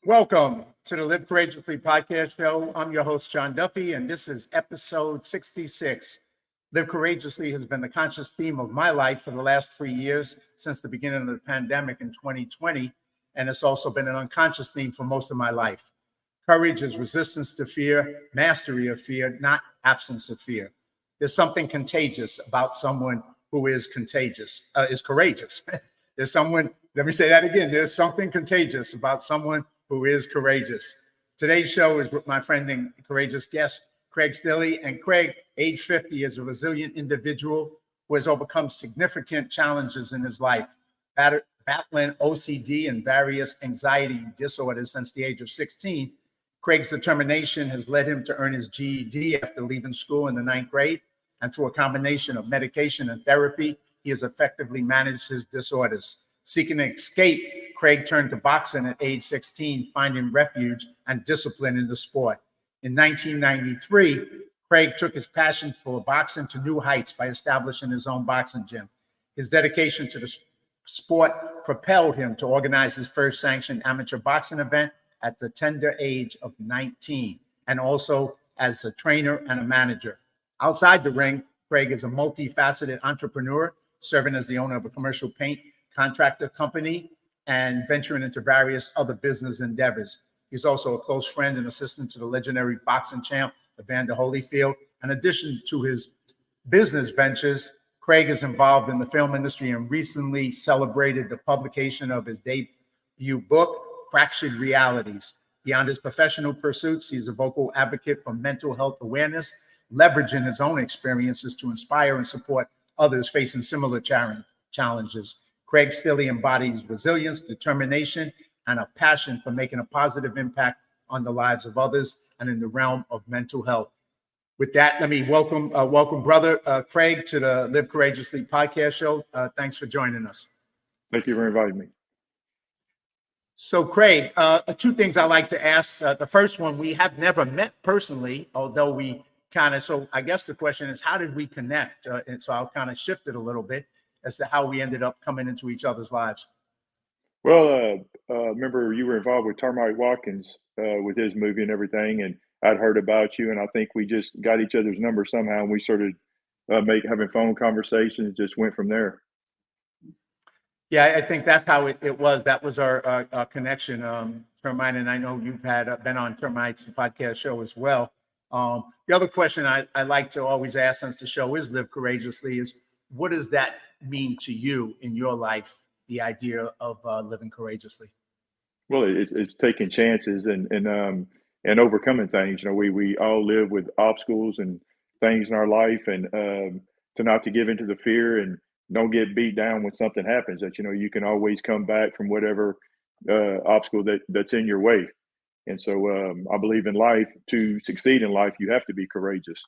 Welcome to the Live Courageously podcast show. I'm your host, John Duffy, and this is episode 66. Live Courageously has been the conscious theme of my life for the last 3 years since the beginning of the pandemic in 2020, and it's also been an unconscious theme for most of my life. Courage is resistance to fear, mastery of fear, not absence of fear. There's something contagious about someone who is courageous. There's someone, let me say that again, there's something contagious about someone who is courageous. Today's show is with my friend and courageous guest, Craig Stilley. And Craig, age 50, is a resilient individual who has overcome significant challenges in his life, battling OCD and various anxiety disorders since the age of 16. Craig's determination has led him to earn his GED after leaving school in the 9th grade. And through a combination of medication and therapy, he has effectively managed his disorders. Seeking an escape, Craig turned to boxing at age 16, finding refuge and discipline in the sport. In 1993, Craig took his passion for boxing to new heights by establishing his own boxing gym. His dedication to the sport propelled him to organize his first sanctioned amateur boxing event at the tender age of 19, and also as a trainer and a manager. Outside the ring, Craig is a multifaceted entrepreneur, serving as the owner of a commercial paint contractor company and venturing into various other business endeavors. He's also a close friend and assistant to the legendary boxing champ, Evander Holyfield. In addition to his business ventures, Craig is involved in the film industry and recently celebrated the publication of his debut book, Fractured Realities. Beyond his professional pursuits, he's a vocal advocate for mental health awareness, leveraging his own experiences to inspire and support others facing similar challenges. Craig Stilley embodies resilience, determination, and a passion for making a positive impact on the lives of others and in the realm of mental health. With that, let me welcome brother Craig to the Live Courageously podcast show. Thanks for joining us. Thank you for inviting me. So, Craig, two things I like to ask. The first one, we have never met personally, although we so I guess the question is, how did we connect? And so I'll kind of shift it a little bit as to how we ended up coming into each other's lives. Well, remember you were involved with Termite Watkins with his movie and everything, and I'd heard about you, and I think we just got each other's number somehow, and we started having phone conversations, just went from there. Yeah, I think that's how it was. That was our connection, Termite, and I know you've been on Termite's podcast show as well. The other question I like to always ask, since the show is Live Courageously, is what does that mean to you in your life, the idea of living courageously? Well, it's taking chances and overcoming things. You know, we all live with obstacles and things in our life, and to not to give into the fear and don't get beat down when something happens. That you can always come back from whatever obstacle that's in your way. And so I believe in life, to succeed in life, you have to be courageous.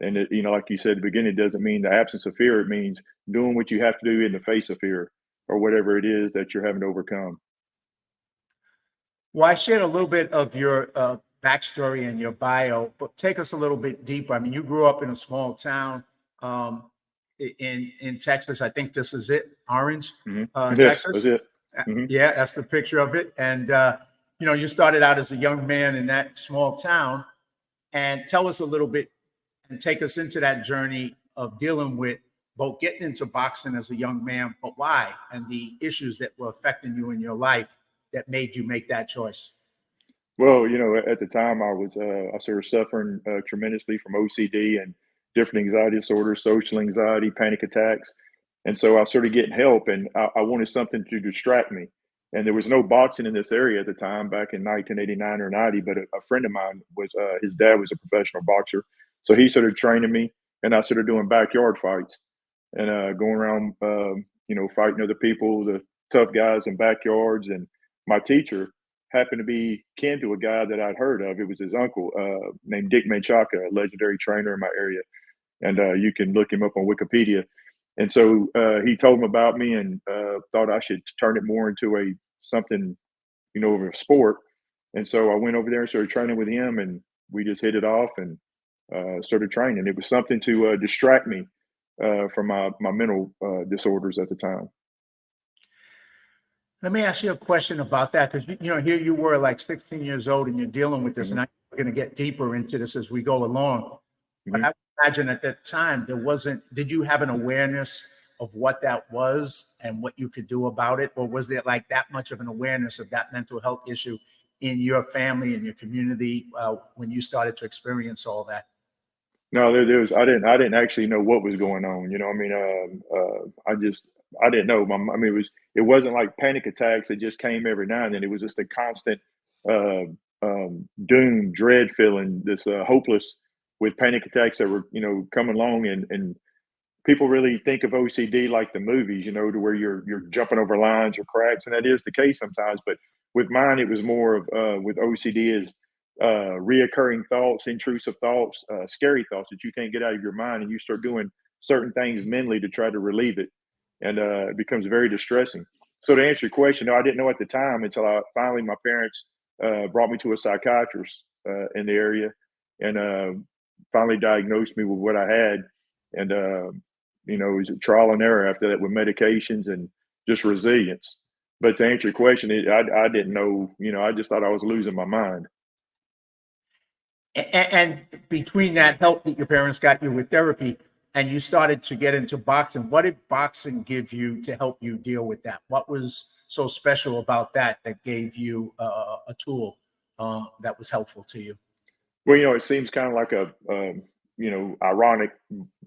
And, like you said at the beginning, it doesn't mean the absence of fear. It means doing what you have to do in the face of fear or whatever it is that you're having to overcome. Well, I shared a little bit of your backstory and your bio, but take us a little bit deeper. I mean, you grew up in a small town in Texas. I think this is it, Orange, Yes, Texas. that's it. Mm-hmm. Yeah, that's the picture of it. And, you started out as a young man in that small town. And tell us a little bit and take us into that journey of dealing with both getting into boxing as a young man, but why, and the issues that were affecting you in your life that made you make that choice. Well, at the time I sort of suffering tremendously from OCD and different anxiety disorders, social anxiety, panic attacks. And so I started getting help, and I wanted something to distract me. And there was no boxing in this area at the time, back in 1989 or 90. But a friend of mine his dad was a professional boxer. So he started training me, and I started doing backyard fights and going around, fighting other people, the tough guys in backyards. And my teacher happened to be kin to a guy that I'd heard of. It was his uncle named Dick Menchaca, a legendary trainer in my area. And you can look him up on Wikipedia. And so he told him about me, and thought I should turn it more into something, of a sport. And so I went over there and started training with him, and we just hit it off and started training. It was something to distract me from my mental disorders at the time. Let me ask you a question about that, because here you were like 16 years old and you're dealing with this, Hmm. and I'm going to get deeper into this as we go along. But Hmm. I would imagine at that time there wasn't. Did you have an awareness of what that was and what you could do about it, or was there like that much of an awareness of that mental health issue in your family and your community when you started to experience all that? No, there was. I didn't actually know what was going on. You know, I mean, I didn't know. I mean, it wasn't like panic attacks that just came every now and then. It was just a constant uh, doom, dread feeling, this hopeless with panic attacks that were, coming along, and people really think of OCD like the movies, to where you're jumping over lines or cracks, and that is the case sometimes. But with mine, it was more of with OCD is reoccurring thoughts, intrusive thoughts, scary thoughts that you can't get out of your mind, and you start doing certain things mentally to try to relieve it, and it becomes very distressing. So to answer your question, no, I didn't know at the time until finally my parents brought me to a psychiatrist in the area, and finally diagnosed me with what I had, and it was a trial and error after that with medications and just resilience. But to answer your question, I didn't know. I just thought I was losing my mind. And between that help that your parents got you with therapy and you started to get into boxing, what did boxing give you to help you deal with that? What was so special about that that gave you a tool that was helpful to you? Well, it seems kind of like ironic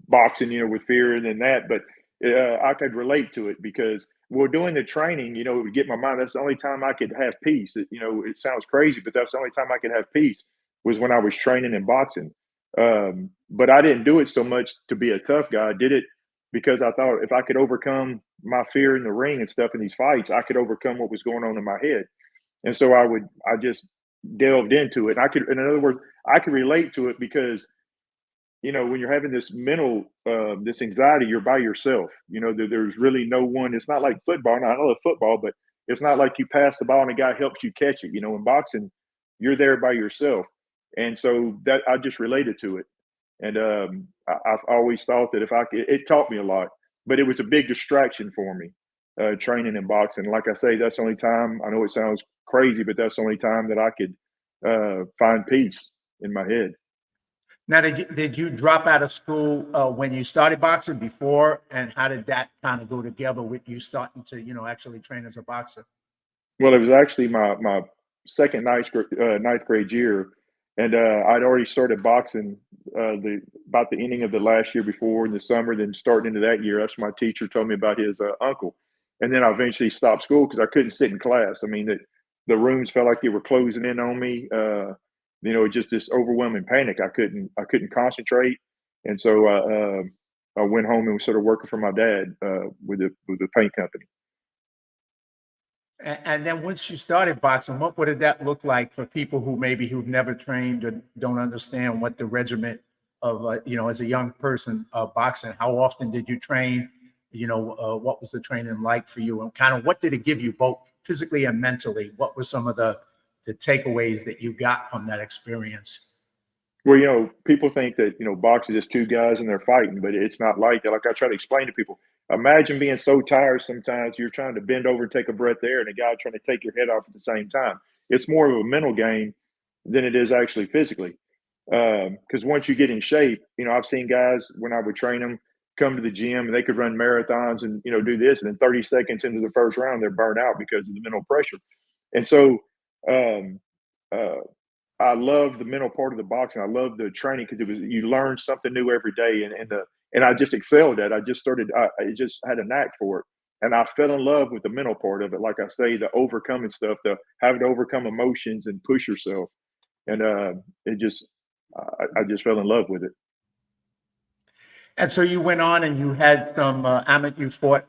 boxing, with fear and then that, but I could relate to it because, well, doing the training, it would get my mind. That's the only time I could have peace. It sounds crazy, but that's the only time I could have peace was when I was training in boxing. But I didn't do it so much to be a tough guy. I did it because I thought if I could overcome my fear in the ring and stuff in these fights, I could overcome what was going on in my head. And so I just delved into it. And in other words, I could relate to it because when you're having this mental this anxiety, you're by yourself. There's really no one. It's not like football. Now, I love football, but it's not like you pass the ball and a guy helps you catch it. In boxing, you're there by yourself, and so that I just related to it. And I've always thought that if I could, it taught me a lot, but it was a big distraction for me training in boxing. Like I say, that's the only time. I know it sounds crazy, but that's the only time that I could find peace in my head. Now, did you drop out of school when you started boxing before, and how did that kind of go together with you starting to, actually train as a boxer? Well, it was actually my second ninth grade year, and I'd already started boxing the about the ending of the last year before in the summer. Then starting into that year, that's when my teacher told me about his uncle, and then I eventually stopped school because I couldn't sit in class. I mean, the rooms felt like they were closing in on me. Just this overwhelming panic. I couldn't concentrate, and so I went home and was sort of working for my dad with the paint company. And then once you started boxing, what did that look like for people who've never trained or don't understand what the regiment of, as a young person, boxing? How often did you train? What was the training like for you, and kind of what did it give you, both physically and mentally? What were some of the takeaways that you got from that experience? Well, people think that, boxing is two guys and they're fighting, but it's not like that. Like I try to explain to people, imagine being so tired sometimes you're trying to bend over and take a breath there and a guy trying to take your head off at the same time. It's more of a mental game than it is actually physically. Because once you get in shape, I've seen guys when I would train them come to the gym and they could run marathons and, do this. And then 30 seconds into the first round, they're burnt out because of the mental pressure. And so, um, uh, I love the mental part of the boxing. I love the training because you learn something new every day, and I just excelled at. It. I just started. I just had a knack for it, and I fell in love with the mental part of it. Like I say, the overcoming stuff, the having to overcome emotions and push yourself, and it just I just fell in love with it. And so you went on and you had some you fought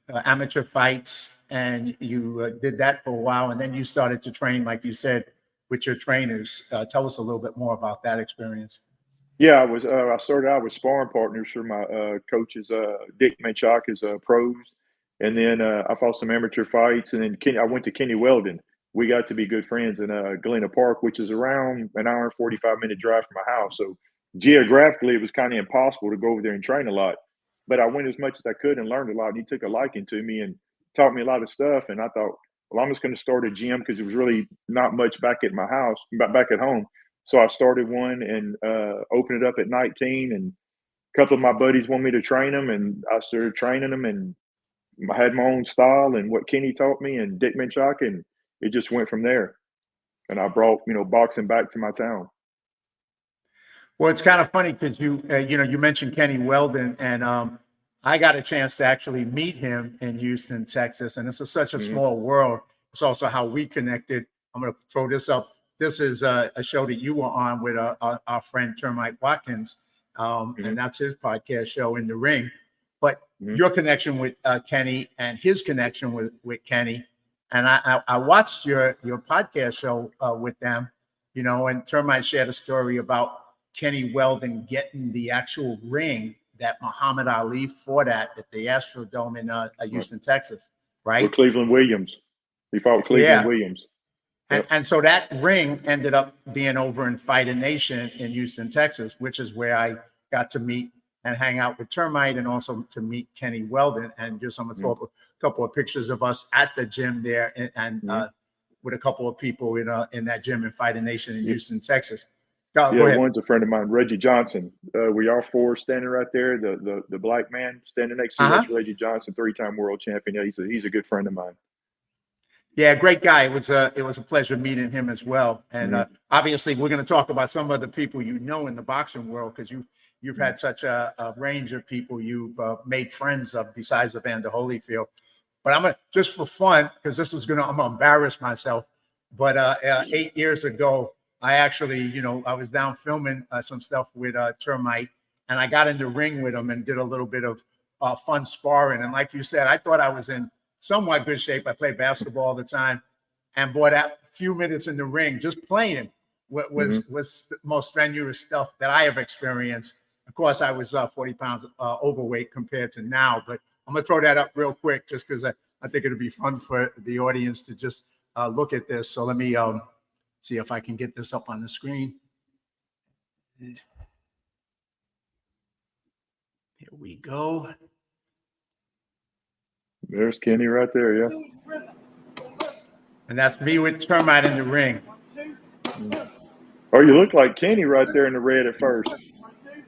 amateur fights, and you did that for a while, and then you started to train, like you said, with your trainers. Tell us a little bit more about that experience. Yeah, I was. I started out with sparring partners for my coaches, Dick Menchaca's pros, and then I fought some amateur fights, and then I went to Kenny Weldon. We got to be good friends in Galena Park, which is around an hour and 45-minute drive from my house. So geographically, it was kind of impossible to go over there and train a lot. But I went as much as I could and learned a lot. And he took a liking to me, and taught me a lot of stuff. And I thought, well, I'm just going to start a gym because there was really not much back at my house, back at home. So I started one and opened it up at 19. And a couple of my buddies wanted me to train them, and I started training them. And I had my own style and what Kenny taught me and Dick Menchaca, and it just went from there. And I brought, boxing back to my town. Well, it's kind of funny because you mentioned Kenny Weldon, and I got a chance to actually meet him in Houston, Texas, and this is such a small world. It's also how we connected. I'm going to throw this up. This is a show that you were on with our friend Termite Watkins, and that's his podcast show, In the Ring. But your connection with Kenny and his connection with Kenny, and I watched your podcast show with them, and Termite shared a story about Kenny Weldon getting the actual ring that Muhammad Ali fought at the Astrodome in Houston, Texas, right? With Cleveland Williams. He fought Cleveland Williams. Yep. And so that ring ended up being over in Fighter Nation in Houston, Texas, which is where I got to meet and hang out with Termite, and also to meet Kenny Weldon. And just I'm going to throw up a couple of pictures of us at the gym there, and with a couple of people in that gym in Fighter Nation in Houston, Texas. Go ahead. One's a friend of mine, Reggie Johnson. We are four standing right there. The black man standing next to us, Reggie Johnson, 3-time world champion. He's a good friend of mine. Yeah, great guy. It was a pleasure meeting him as well. And obviously, we're going to talk about some of the people in the boxing world, because you've had such a range of people you've made friends of besides Evander Holyfield. But I'm just for fun, because I'm gonna embarrass myself. But 8 years ago, I actually, I was down filming some stuff with Termite, and I got in the ring with him and did a little bit of fun sparring. And like you said, I thought I was in somewhat good shape. I play basketball all the time, and boy, that few minutes in the ring, just playing, was the most strenuous stuff that I have experienced. Of course, I was 40 pounds overweight compared to now, but I'm gonna throw that up real quick just because I think it'll be fun for the audience to just look at this. So let me see if I can get this up on the screen. Here we go. There's Kenny right there, yeah. And that's me with Termite in the ring. Oh, you look like Kenny right there in the red at first.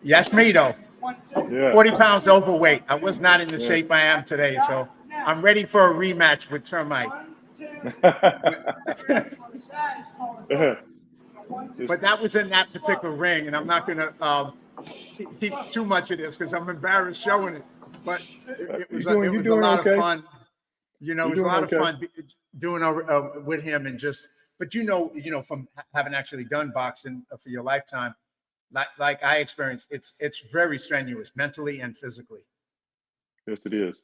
Yes, me though. Yeah. 40 pounds overweight. I was not in the shape I am today, so I'm ready for a rematch with Termite. But that was in that particular ring, and I'm not going to keep too much of this because I'm embarrassed showing it. But it was a lot of fun. It was a lot of fun doing with him, and just. But from having actually done boxing for your lifetime, like I experienced, it's very strenuous mentally and physically. Yes, it is.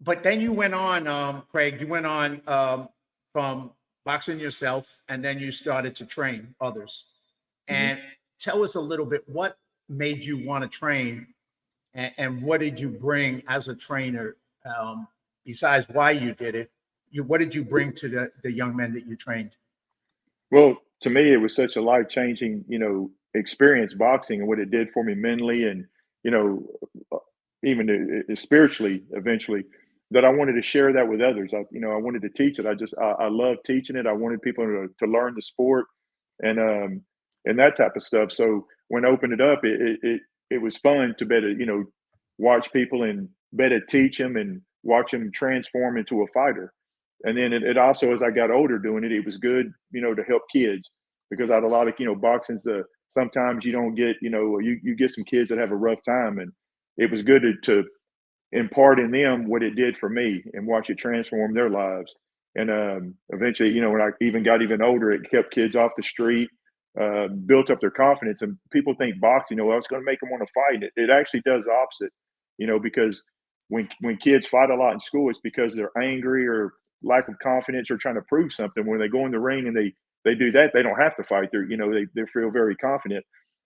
But then you went on, Craig. You went on from boxing yourself, and then you started to train others. And tell us a little bit, what made you want to train, and what did you bring as a trainer, besides why you did it? What did you bring to the young men that you trained? Well, to me, it was such a life-changing, experience, boxing, and what it did for me mentally, and even spiritually eventually, that I wanted to share that with others. I wanted to teach it. I love teaching it. I wanted people to learn the sport, and that type of stuff. So when I opened it up, it was fun to better watch people and better teach them and watch them transform into a fighter. And then it also, as I got older doing it, it was good, to help kids, because I had a lot of, boxing's sometimes you don't get, you get some kids that have a rough time, and it was good to impart in them what it did for me and watch it transform their lives. And eventually, when I got even older, it kept kids off the street, built up their confidence. And people think boxing, it's going to make them want to fight. It actually does the opposite, because when kids fight a lot in school, it's because they're angry or lack of confidence or trying to prove something. When they go in the ring and they do that, they don't have to fight. They feel very confident.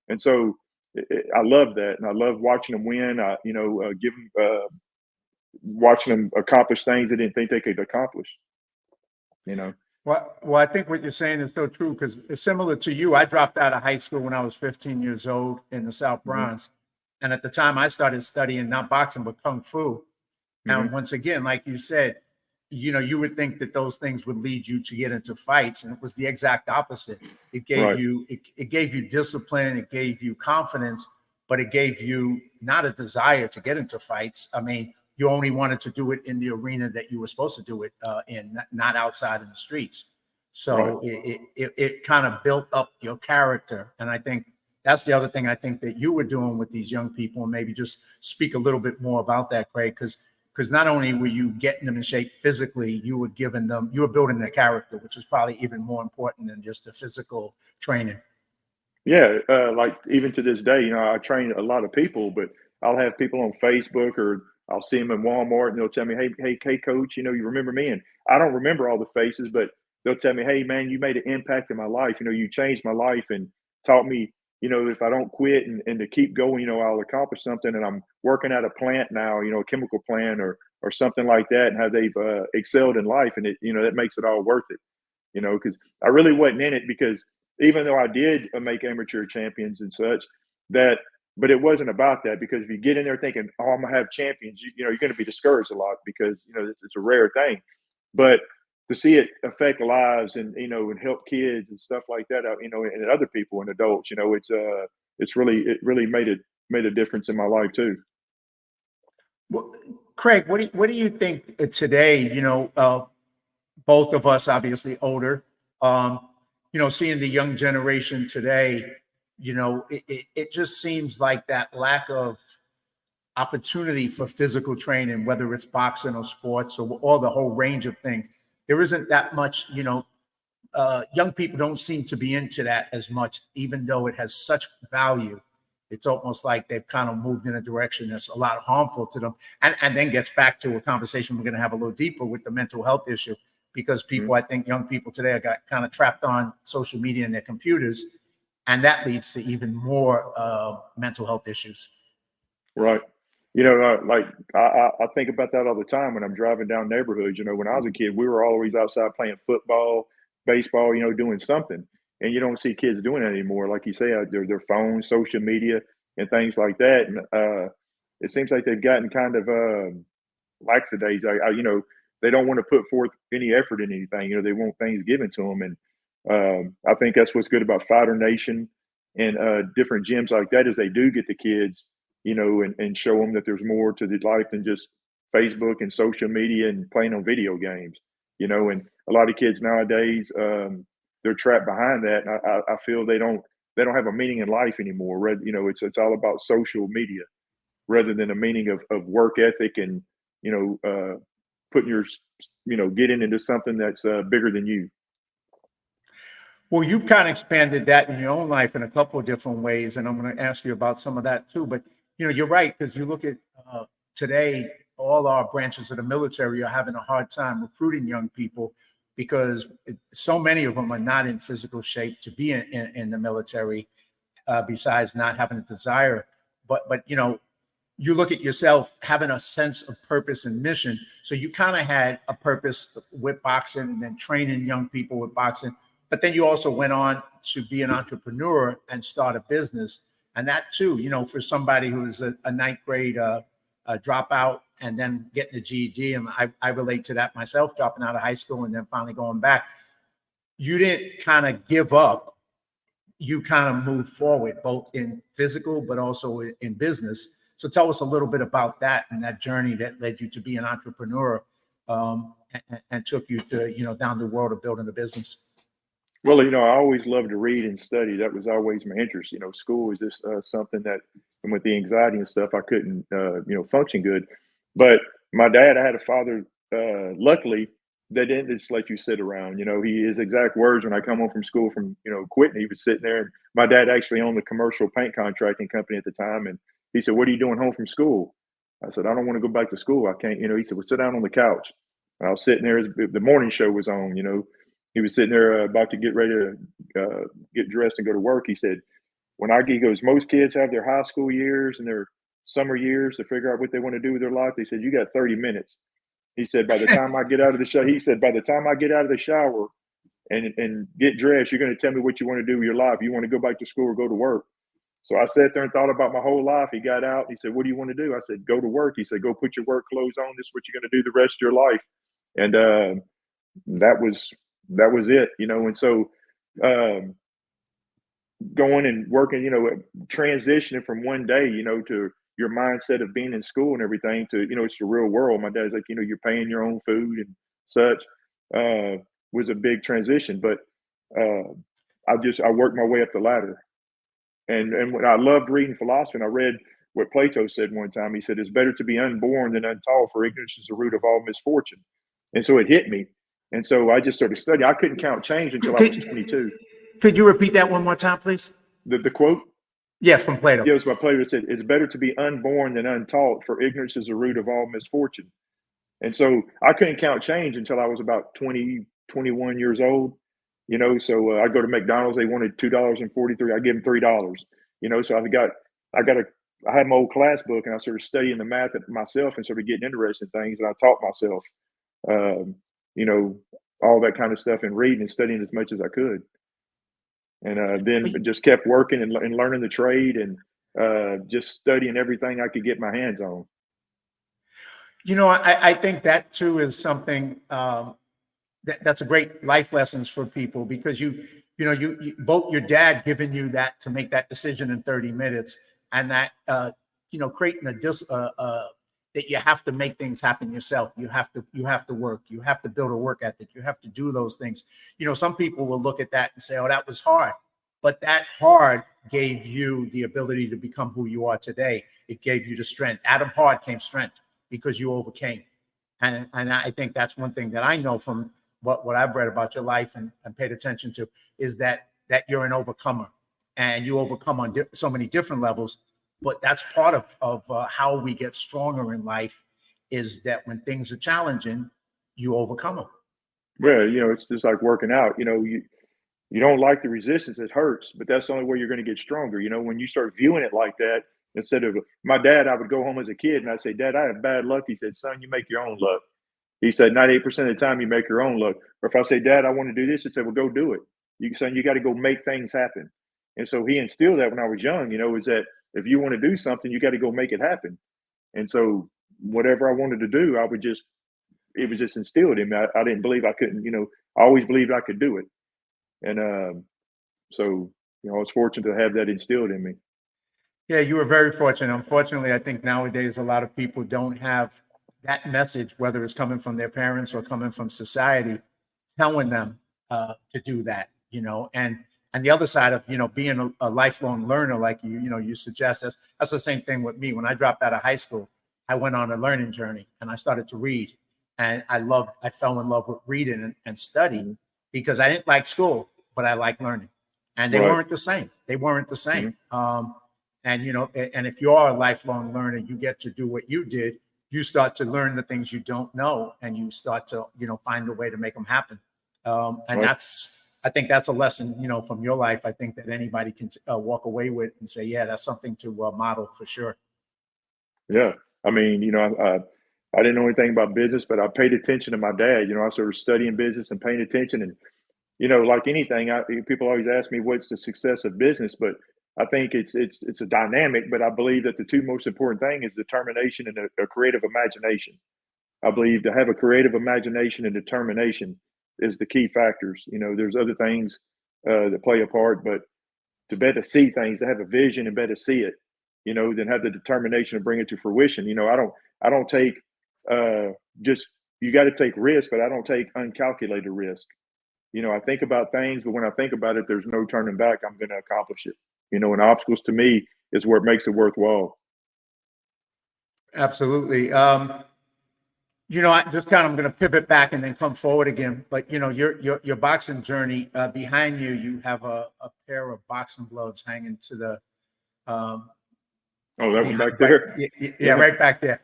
And so I love that. And I love watching them win. Watching them accomplish things they didn't think they could accomplish, Well, I think what you're saying is so true, because it's similar to you. I dropped out of high school when I was 15 years old in the South Bronx. And at the time I started studying not boxing, but Kung Fu. And once again, like you said, you would think that those things would lead you to get into fights, and it was the exact opposite. It gave Right. you it gave you discipline, it gave you confidence, but it gave you not a desire to get into fights. I mean, you only wanted to do it in the arena that you were supposed to do it in, not outside in the streets. Right. So it kind of built up your character, and I think that's the other thing I think that you were doing with these young people, and maybe just speak a little bit more about that, Craig, because not only were you getting them in shape physically, you were building their character, which is probably even more important than just the physical training. Yeah, like even to this day, I train a lot of people, but I'll have people on Facebook or I'll see them in Walmart and they'll tell me, hey, coach, you remember me? And I don't remember all the faces, but they'll tell me, hey, man, you made an impact in my life. You changed my life and taught me, if I don't quit and to keep going, I'll accomplish something. And I'm working at a plant now, a chemical plant or something like that, and how they've excelled in life. And that makes it all worth it, because I really wasn't in it because even though I did make amateur champions and such, but it wasn't about that, because if you get in there thinking, oh, I'm gonna have champions, you're going to be discouraged a lot, because it's a rare thing. But to see it affect lives and help kids and stuff like that, and other people and adults, it really made a difference in my life too. Well, Craig, what do you think today? Both of us obviously older. Seeing the young generation today, it just seems like that lack of opportunity for physical training, whether it's boxing or sports or the whole range of things. There isn't that much, young people don't seem to be into that as much, even though it has such value. It's almost like they've kind of moved in a direction that's a lot harmful to them. And then gets back to a conversation we're going to have a little deeper with the mental health issue, because people, I think young people today got kind of trapped on social media and their computers. And that leads to even more mental health issues. Right. Like I think about that all the time when I'm driving down neighborhoods. When I was a kid, we were always outside playing football, baseball, doing something. And you don't see kids doing that anymore. Like you say, their phones, social media, and things like that. And it seems like they've gotten kind of lackadaisical. They don't want to put forth any effort in anything. They want things given to them. And I think that's what's good about Fighter Nation and different gyms like that, is they do get the kids, and show them that there's more to the life than just Facebook and social media and playing on video games, and a lot of kids nowadays, they're trapped behind that. And I feel they don't have a meaning in life anymore. It's all about social media rather than a meaning of work ethic and, putting getting into something that's bigger than you. Well, you've kind of expanded that in your own life in a couple of different ways, and I'm going to ask you about some of that too. But you're right, because you look at today, all our branches of the military are having a hard time recruiting young people, because so many of them are not in physical shape to be in the military. Besides not having a desire, but you look at yourself having a sense of purpose and mission. So you kind of had a purpose with boxing and then training young people with boxing. But then you also went on to be an entrepreneur and start a business. And that too, for somebody who is a ninth grade dropout and then getting a GED, and I relate to that myself, dropping out of high school and then finally going back. You didn't kind of give up. You kind of moved forward, both in physical, but also in business. So tell us a little bit about that and that journey that led you to be an entrepreneur, and took you to, down the world of building the business. Well, I always loved to read and study. That was always my interest. School was just something that, and with the anxiety and stuff, I couldn't, function good. But my dad, I had a father, luckily, that didn't just let you sit around. His exact words when I come home from school from, quitting, he was sitting there. And my dad actually owned the commercial paint contracting company at the time. And he said, "What are you doing home from school?" I said, "I don't want to go back to school. I can't." He said, "Well, sit down on the couch." And I was sitting there, the morning show was on, he was sitting there about to get ready to get dressed and go to work. He said, he goes, most kids have their high school years and their summer years to figure out what they want to do with their life. They said, you got 30 minutes. He said, by the time I get out of the shower, and get dressed, you're going to tell me what you want to do with your life. You want to go back to school or go to work. So I sat there and thought about my whole life. He got out. He said, "What do you want to do?" I said, "Go to work." He said, "Go put your work clothes on. This is what you're going to do the rest of your life." And that was that was it, And so um, going and working, transitioning from one day, to your mindset of being in school and everything to, it's the real world. My dad's like, you're paying your own food and such, was a big transition. But uh, I worked my way up the ladder. And when I loved reading philosophy, and I read what Plato said one time. He said, "It's better to be unborn than untaught, for ignorance is the root of all misfortune." And so it hit me. And so I just started studying. I couldn't count change until I was 22. Could you repeat that one more time, please? The quote? Yeah, from Plato. Yeah, it was by Plato. It said, "It's better to be unborn than untaught, for ignorance is the root of all misfortune." And so I couldn't count change until I was about 20, 21 years old. So I go to McDonald's. They wanted $2.43. I give them $3. So I had my old class book, and I started studying the math myself and started getting interested in things. And I taught myself, um, you know, all that kind of stuff and reading and studying as much as I could. And then just kept working and learning the trade and just studying everything I could get my hands on. I think that too is something that's a great life lessons for people, because you both your dad giving you that to make that decision in 30 minutes, and that creating that you have to make things happen yourself. You have to work. You have to build a work ethic. You have to do those things. Some people will look at that and say, "Oh, that was hard," but that hard gave you the ability to become who you are today. It gave you the strength. Out of hard came strength because you overcame. And I think that's one thing that I know from what I've read about your life and paid attention to, is that you're an overcomer, and you overcome on so many different levels. But that's part of how we get stronger in life, is that when things are challenging, you overcome them. Well, it's just like working out. You don't like the resistance, it hurts, but that's the only way you're going to get stronger. When you start viewing it like that, instead of my dad, I would go home as a kid and I'd say, "Dad, I have bad luck." He said, "Son, you make your own luck." He said, 98% of the time you make your own luck. Or if I say, "Dad, I want to do this," he'd say, "Well, go do it." Son, you got to go make things happen. And so he instilled that when I was young, is that if you want to do something, you got to go make it happen. And so whatever I wanted to do, it was just instilled in me. I didn't believe I couldn't, I always believed I could do it. And so, I was fortunate to have that instilled in me. Yeah, you were very fortunate. Unfortunately, I think nowadays a lot of people don't have that message, whether it's coming from their parents or coming from society, telling them to do that. And the other side of being a lifelong learner, like you suggest, that's the same thing with me. When I dropped out of high school, I went on a learning journey and I started to read, and I fell in love with reading and studying, because I didn't like school, but I liked learning, and they weren't the same. They weren't the same. Mm-hmm. And if you are a lifelong learner, you get to do what you did. You start to learn the things you don't know, and you start to find a way to make them happen. I think that's a lesson from your life. I think that anybody can walk away with and say, yeah, that's something to model for sure. Yeah, I mean, I didn't know anything about business, but I paid attention to my dad. I started studying business and paying attention. And like anything, people always ask me what's the success of business, but I think it's a dynamic. But I believe that the two most important things is determination and a creative imagination. I believe to have a creative imagination and determination is the key factors. There's other things that play a part, but to better see things, to have a vision and better see it, then have the determination to bring it to fruition. I don't take just you got to take risk, but I don't take uncalculated risk. I think about things, but when I think about it, there's no turning back. I'm going to accomplish it. And obstacles to me is what makes it worthwhile. Absolutely. I'm going to pivot back and then come forward again. But your boxing journey, behind you, you have a pair of boxing gloves hanging to the. Oh, that one back there. Yeah, right back there.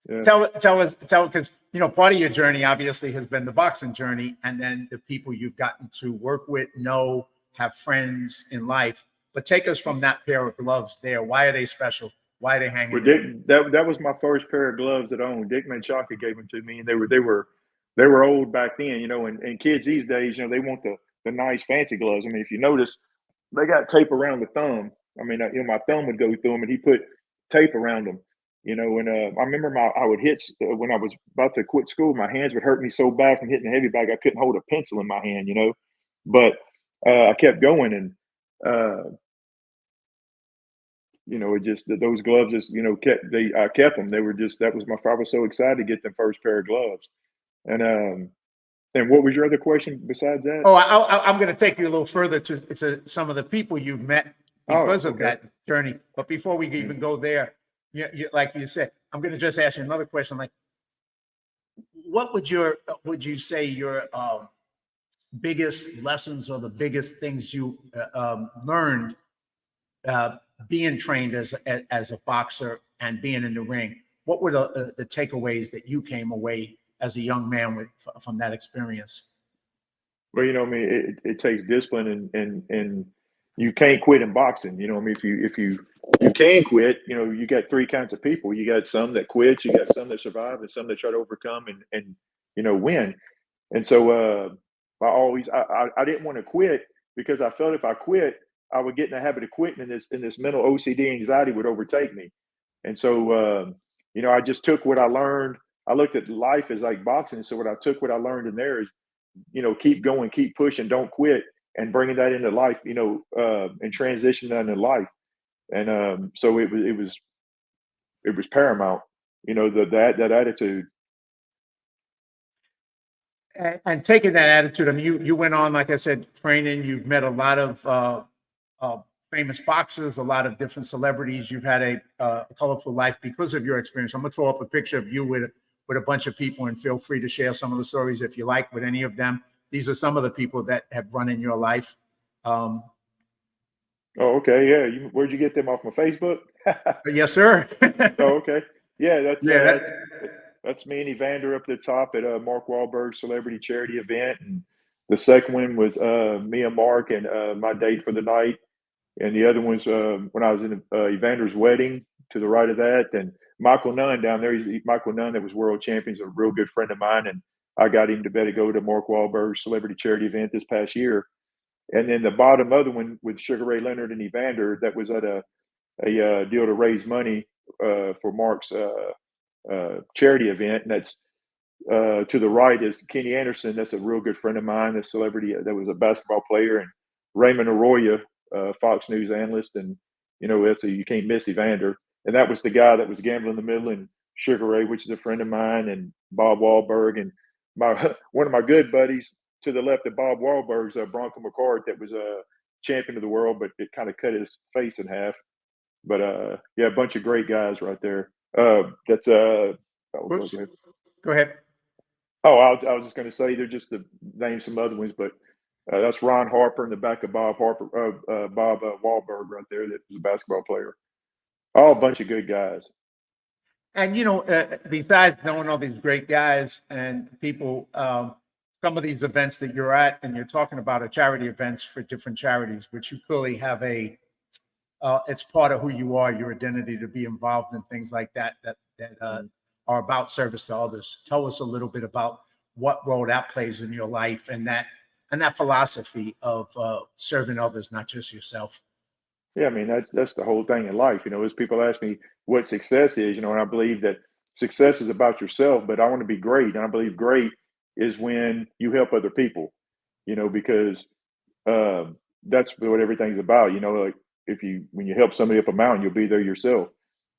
Yeah. Tell us, because part of your journey obviously has been the boxing journey, and then the people you've gotten to work with, have friends in life. But take us from that pair of gloves there. Why are they special? Why are they hanging? Well, Dick, that was my first pair of gloves that I owned. Dick Menchaca gave them to me, and they were old back then, and kids these days, they want the nice fancy gloves. I mean, if you notice, they got tape around the thumb, I mean, my thumb would go through them, and he put tape around them. And I remember I would hit when I was about to quit school. My hands would hurt me so bad from hitting the heavy bag, I couldn't hold a pencil in my hand. But I kept going, and it just those gloves just I kept them. They were just that was I was so excited to get them first pair of gloves. And what was your other question besides that? Oh, I'm going to take you a little further to some of the people you've met because of that journey. But before we even go there, like you said, I'm going to just ask you another question. Like, what would you say your biggest lessons or the biggest things you learned being trained as a boxer and being in the ring? What were the takeaways that you came away as a young man with from that experience? Well, I mean, it takes discipline, and you can't quit in boxing. I mean, if you can quit, you got three kinds of people. You got some that quit, you got some that survive, and some that try to overcome and win. And so I didn't want to quit because I felt if I quit, I would get in the habit of quitting, and this mental OCD anxiety would overtake me. And so I just took what I learned. I looked at life as like boxing. So what I learned in there is, keep going, keep pushing, don't quit, and bringing that into life, and transition that into life. And so it was paramount, that attitude. And taking that attitude, I mean, you went on, like I said, training. You've met a lot of famous boxers, a lot of different celebrities. You've had a colorful life because of your experience. I'm going to throw up a picture of you with a bunch of people, and feel free to share some of the stories if you like with any of them. These are some of the people that have run in your life. Oh, okay. Yeah. Where'd you get them off my Facebook? Yes, sir. Oh, okay. Yeah. Yeah. That's me and Evander up at the top at Mark Wahlberg's celebrity charity event. And the second one was me and Mark and my date for the night. And the other one's when I was in Evander's wedding to the right of that. And Michael Nunn down there, Michael Nunn that was world champion, is a real good friend of mine. And I got him to go to Mark Wahlberg's celebrity charity event this past year. And then the bottom other one with Sugar Ray Leonard and Evander, that was at a deal to raise money for Mark's charity event. And that's to the right is Kenny Anderson. That's a real good friend of mine, a celebrity that was a basketball player, and Raymond Arroyo, Fox News analyst. And, you can't miss Evander. And that was the guy that was gambling in the middle, and Sugar Ray, which is a friend of mine, and Bob Wahlberg. And one of my good buddies to the left of Bob Wahlberg's Bronco McCart, that was a champion of the world, but it kind of cut his face in half. But yeah, a bunch of great guys right there. That's Go ahead. Oh, I was just going to say, they're just to name some other ones, but that's Ron Harper in the back of Bob Wahlberg right there. That was a basketball player. All a bunch of good guys. And besides knowing all these great guys and people, some of these events that you're at and you're talking about are charity events for different charities, which you clearly have it's part of who you are, your identity, to be involved in things like that are about service to others. Tell us a little bit about what role that plays in your life, and that philosophy of serving others, not just yourself. Yeah, I mean, that's the whole thing in life. As people ask me what success is, and I believe that success is about yourself, but I want to be great. And I believe great is when you help other people, because that's what everything's about. Like when you help somebody up a mountain, you'll be there yourself.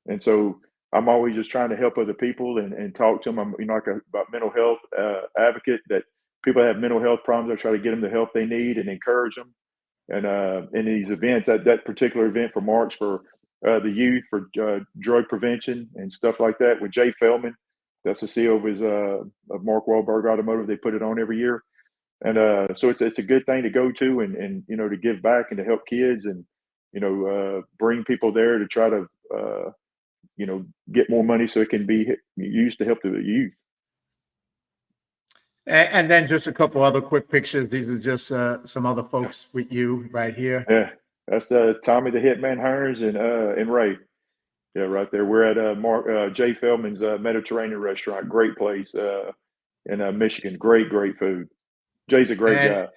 And so I'm always just trying to help other people and talk to them. I'm, like about mental health advocate, that people have mental health problems. I try to get them the help they need and encourage them. And in these events, that particular event for March for the youth, for drug prevention and stuff like that, with Jay Feldman, that's the CEO of Mark Wahlberg Automotive. They put it on every year. And so it's a good thing to go to and to give back and to help kids and, bring people there to try to, get more money so it can be used to help the youth. And then just a couple other quick pictures. These are just some other folks with you right here. Yeah, that's Tommy the Hitman Hearns and Ray. Yeah, right there. We're at Jay Feldman's Mediterranean restaurant. Great place in Michigan. Great food. Jay's a great guy.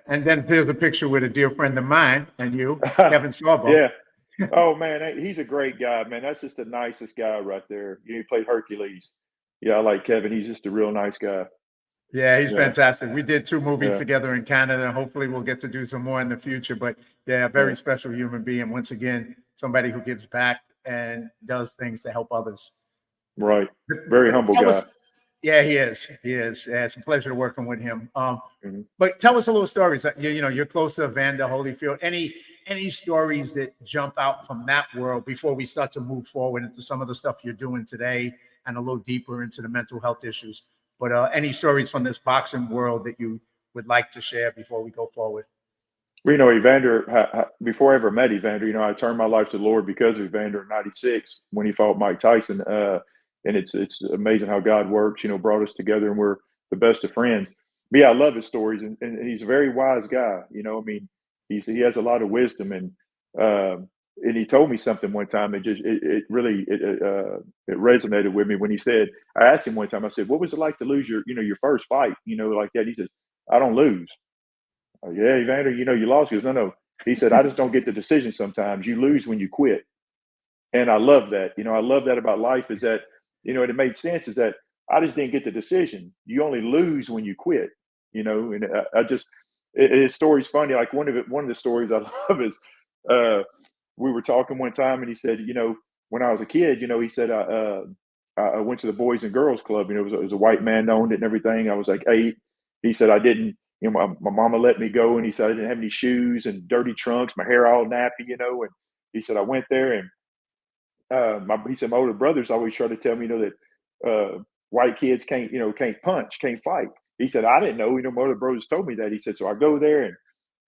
And then here's a picture with a dear friend of mine and you, Kevin Sorbo. Yeah, Oh man, he's a great guy, man. That's just the nicest guy right there. He played Hercules. Yeah, I like Kevin. He's just a real nice guy. Yeah, he's Yeah, fantastic. We did 2 movies yeah, together in Canada, and hopefully we'll get to do some more in the future. But yeah, a yeah. very special human being. Once again, somebody who gives back and does things to help others. Right. Very But humble tell guy. us, yeah, he is. He is. Yeah, it's a pleasure working with him. Mhm. But tell us a little stories. You're close to Evander Holyfield. Any stories that jump out from that world before we start to move forward into some of the stuff you're doing today and a little deeper into the mental health issues? But any stories from this boxing world that you would like to share before we go forward? Well, Evander, before I ever met Evander, I turned my life to the Lord because of Evander in '96 when he fought Mike Tyson. And it's amazing how God works, brought us together and we're the best of friends. But yeah, I love his stories and he's a very wise guy. I mean, he has a lot of wisdom and he told me something one time. It really it resonated with me when he said, I asked him one time, I said, what was it like to lose your first fight, like that? He says, I don't lose. Oh, yeah, Evander, you lost. He goes, no, no. He said, I just don't get the decision sometimes. You lose when you quit. And I love that. I love that about life is that, and it made sense is that I just didn't get the decision. You only lose when you quit, and his story's funny. Like one of the stories I love is we were talking one time and he said, when I was a kid, he said, I went to the Boys and Girls Club, it was a white man owned it and everything. I was like 8. He said, I didn't, my mama let me go and he said, I didn't have any shoes and dirty trunks, my hair all nappy, and he said, I went there and he said my older brothers always try to tell me, that white kids can't punch, can't fight. He said I didn't know. My older brothers told me that. He said so I go there and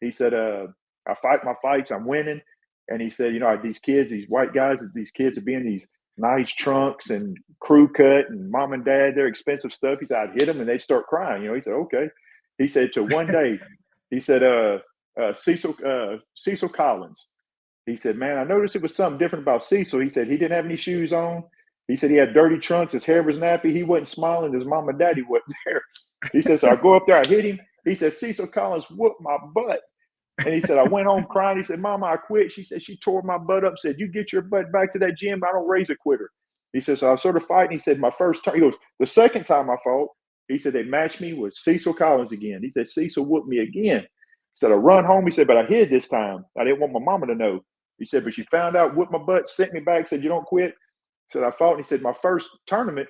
he said I fight my fights, I'm winning. And he said, these kids, these white guys, these kids are being these nice trunks and crew cut and mom and dad, their expensive stuff. He said I'd hit them and they start crying. He said okay. He said to one day, he said Cecil Collins. He said, man, I noticed it was something different about Cecil. He said he didn't have any shoes on. He said he had dirty trunks. His hair was nappy. He wasn't smiling. His mom and daddy wasn't there. He said, so I go up there, I hit him. He said, Cecil Collins whooped my butt. And he said, I went home crying. He said, Mama, I quit. She said, she tore my butt up, said, you get your butt back to that gym. I don't raise a quitter. He said, so I was sort of fighting. He said, my first time, he goes, the second time I fought, he said, they matched me with Cecil Collins again. He said, Cecil whooped me again. He said, I run home. He said, but I hid this time. I didn't want my mama to know. He said, but she found out, whooped my butt, sent me back, said, you don't quit. He said, I fought. And he said, my first tournament,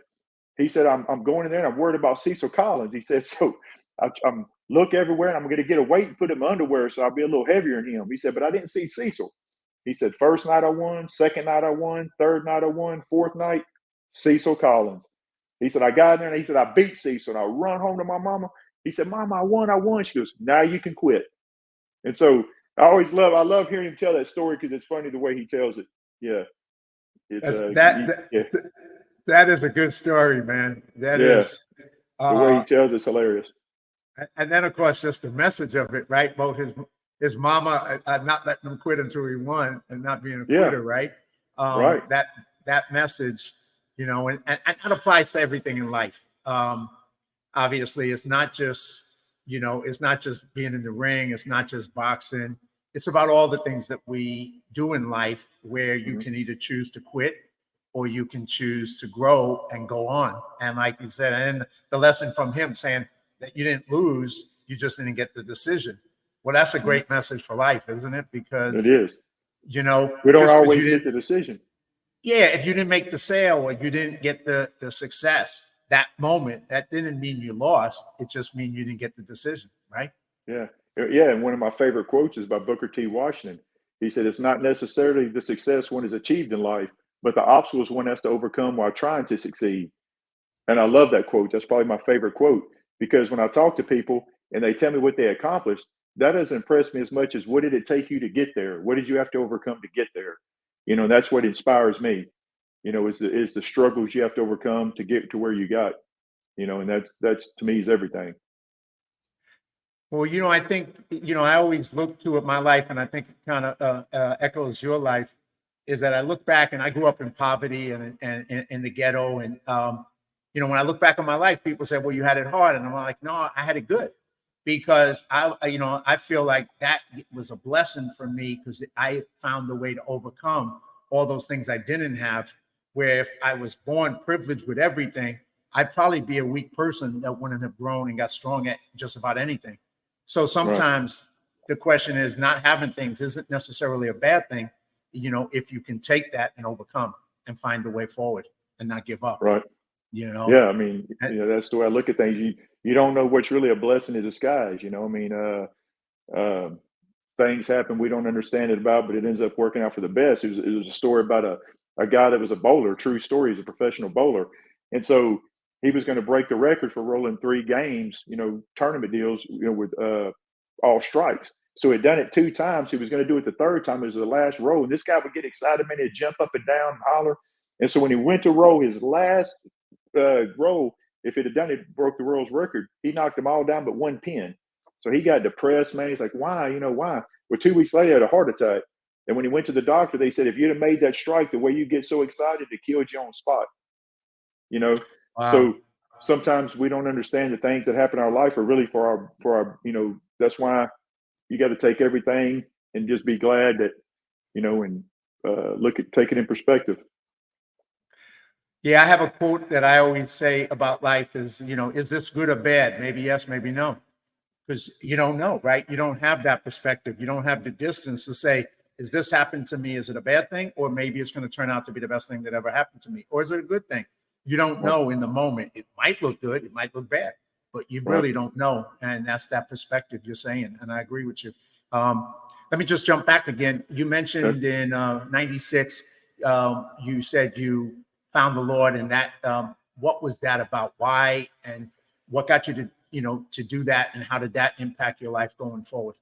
he said, I'm going in there and I'm worried about Cecil Collins. He said, so I'm look everywhere and I'm going to get a weight and put him underwear so I'll be a little heavier than him. He said, but I didn't see Cecil. He said, first night I won, second night I won, third night I won, fourth night, Cecil Collins. He said, I got in there and he said, I beat Cecil. And I run home to my mama. He said, Mama, I won. She goes, now you can quit. And so I love hearing him tell that story because it's funny the way he tells it. Yeah. It's That's that, yeah, that that is a good story, man. That yeah. is. The way he Uh, tells it's hilarious. and then of course just the message of it, right? Both his mama not letting him quit until he won and not being a Yeah, quitter, right? right. That message, and that applies to everything in life. Obviously, it's not just being in the ring, it's not just boxing. It's about all the things that we do in life where you Mhm. can either choose to quit or you can choose to grow and go on. And like you said, and the lesson from him saying that you didn't lose, you just didn't get the decision. Well, that's a Mhm. great message for life, isn't it? It Because, is. We don't just because you always get didn't, the decision. yeah, if you didn't make the sale or you didn't get the success that moment, that didn't mean you lost. It just means you didn't get the decision, right? Yeah. Yeah. And one of my favorite quotes is by Booker T. Washington. He said, it's not necessarily the success one is achieved in life, but the obstacles one has to overcome while trying to succeed. And I love that quote. That's probably my favorite quote because when I talk to people and they tell me what they accomplished, that doesn't impress me as much as what did it take you to get there? What did you have to overcome to get there? That's what inspires me. Is the struggles you have to overcome to get to where you got. And that's to me is everything. Well, I think, I always look to at my life, and I think it kind of echoes your life, is that I look back and I grew up in poverty and in the ghetto. And, when I look back on my life, people say, well, you had it hard. And I'm like, no, I had it good. because I feel like that was a blessing for me because I found a way to overcome all those things I didn't have. Where if I was born privileged with everything, I'd probably be a weak person that wouldn't have grown and got strong at just about anything. So Right. sometimes the question is, not having things isn't necessarily a bad thing, if you can take that and overcome and find the way forward and not give up, Right. you know. Yeah. I mean, that's the way I look at things. You don't know what's really a blessing in disguise. I mean, uh, things happen we don't understand it about, but it ends up working out for the best. It was a story about a guy that was a bowler, true story. He's a professional bowler. And so he was going to break the record for rolling 3 games, tournament deals, with all strikes. So he'd done it 2 times. He was going to do it the third time. It was the last roll. And this guy would get excited, man. He'd jump up and down and holler. And so when he went to roll his last roll, if it had done it, broke the world's record, he knocked them all down but 1 pin. So he got depressed, man. He's like, why? Why? Well, 2 weeks later, he had a heart attack. And when he went to the doctor, they said, if you'd have made that strike, the way you get so excited, it killed you on spot. Wow. So sometimes we don't understand the things that happen in our life are really for our, that's why you got to take everything and just be glad that, and take it in perspective. Yeah, I have a quote that I always say about life is, is this good or bad? Maybe yes, maybe no. Because you don't know, right? You don't have that perspective. You don't have the distance to say, is this happened to me? Is it a bad thing? Or maybe it's going to turn out to be the best thing that ever happened to me. Or is it a good thing? You don't know in the moment. It might look good. It might look bad, but you really don't know. And that's that perspective you're saying. And I agree with you. Let me just jump back again. You mentioned in 96, you said you found the Lord, and that, what was that about? Why? And what got you to, to do that, and how did that impact your life going forward?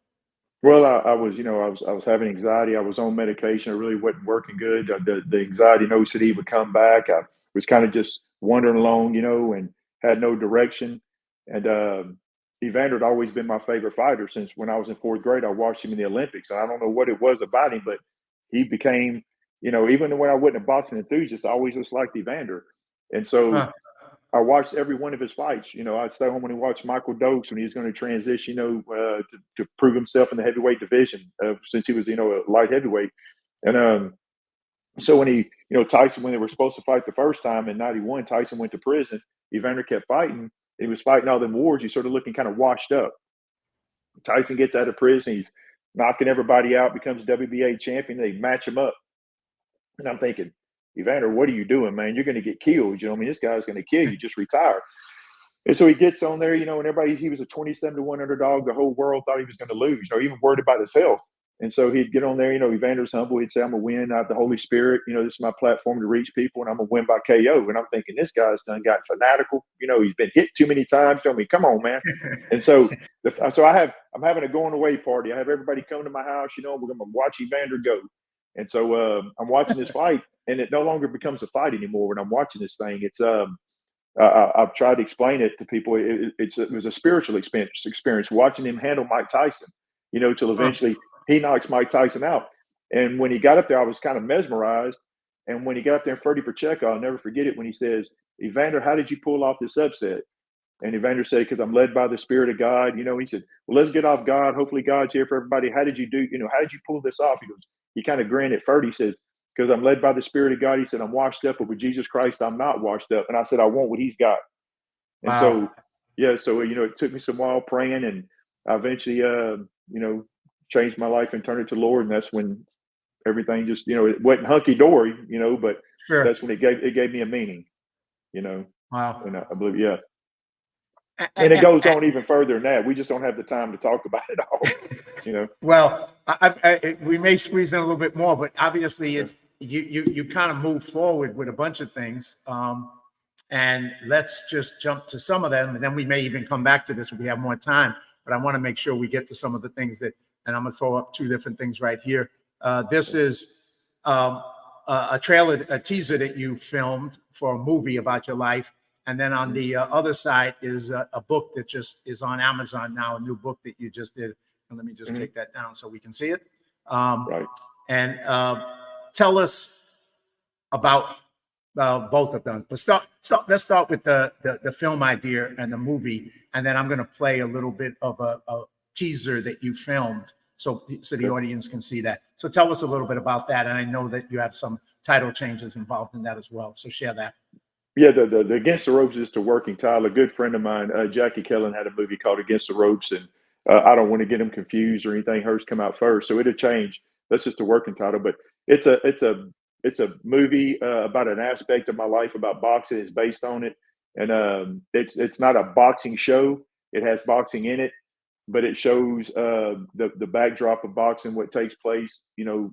Well, I was having anxiety. I was on medication. It really wasn't working good. The anxiety and OCD would come back. I was kind of just wandering along, and had no direction. And Evander had always been my favorite fighter since when I was in 4th grade. I watched him in the Olympics, and I don't know what it was about him, but he became, even when I wasn't a boxing enthusiast, I always just liked Evander. And so Huh. I watched every one of his fights. I'd stay home and watch Michael Dokes when he was going to transition, to prove himself in the heavyweight division since he was, a light heavyweight. And so when Tyson, when they were supposed to fight the first time in 91, Tyson went to prison. Evander kept fighting. He was fighting all them wars. He's sort of looking kind of washed up. Tyson gets out of prison. He's knocking everybody out, becomes WBA champion. They match him up. And I'm thinking, Evander, what are you doing, man? You're going to get killed. This guy's going to kill you. Just retire. And so he gets on there, and everybody, he was a 27-1 underdog. The whole world thought he was going to lose, even worried about his health. And so he'd get on there, Evander's humble. He'd say, I'm going to win. I have the Holy Spirit. This is my platform to reach people, and I'm going to win by KO. And I'm thinking, this guy's done got fanatical. He's been hit too many times. Come on, man. And so, I'm having a going away party. I have everybody come to my house. We're going to watch Evander go. And so I'm watching this fight, and it no longer becomes a fight anymore. When I'm watching this thing, it's I've tried to explain it to people. It was a spiritual experience watching him handle Mike Tyson, till eventually he knocks Mike Tyson out. And when he got up there, I was kind of mesmerized. And when he got up there in Freddie Pacheco, I'll never forget it when he says, Evander, how did you pull off this upset? And Evander said, because I'm led by the Spirit of God. He said, well, let's get off God. Hopefully God's here for everybody. How did you pull this off? He kind of grinned at Freddie. He says, because I'm led by the Spirit of God. He said, I'm washed up, but with Jesus Christ, I'm not washed up. And I said, I want what he's got. And Wow. so, it took me some while praying, and I eventually, changed my life and turned it to the Lord. And that's when everything just, it wasn't hunky dory, but Sure. that's when it gave me a meaning, Wow. and I believe, yeah. And it goes on even further than that. We just don't have the time to talk about it all, Well, we may squeeze in a little bit more, but obviously it's you kind of move forward with a bunch of things. And let's just jump to some of them, and then we may even come back to this if we have more time. But I want to make sure we get to some of the things and I'm going to throw up 2 different things right here. This is a trailer, a teaser that you filmed for a movie about your life. And then on the other side is a book that just is on Amazon now, a new book that you just did. And let me just take that down so we can see it. Right. And tell us about Both of them. But let's start with the film idea and the movie, and then I'm going to play a little bit of a teaser that you filmed, so the audience can see that. So tell us a little bit about that, and I know that you have some title changes involved in that as well. So share that. Yeah, the Against the Ropes is the working title. A good friend of mine, Jackie Kellen, had a movie called Against the Ropes, and I don't want to get them confused or anything. Hers come out first, so it'll change. That's just the working title, but it's a movie about an aspect of my life about boxing. It's based on it, and it's not a boxing show. It has boxing in it, but it shows the backdrop of boxing, what takes place,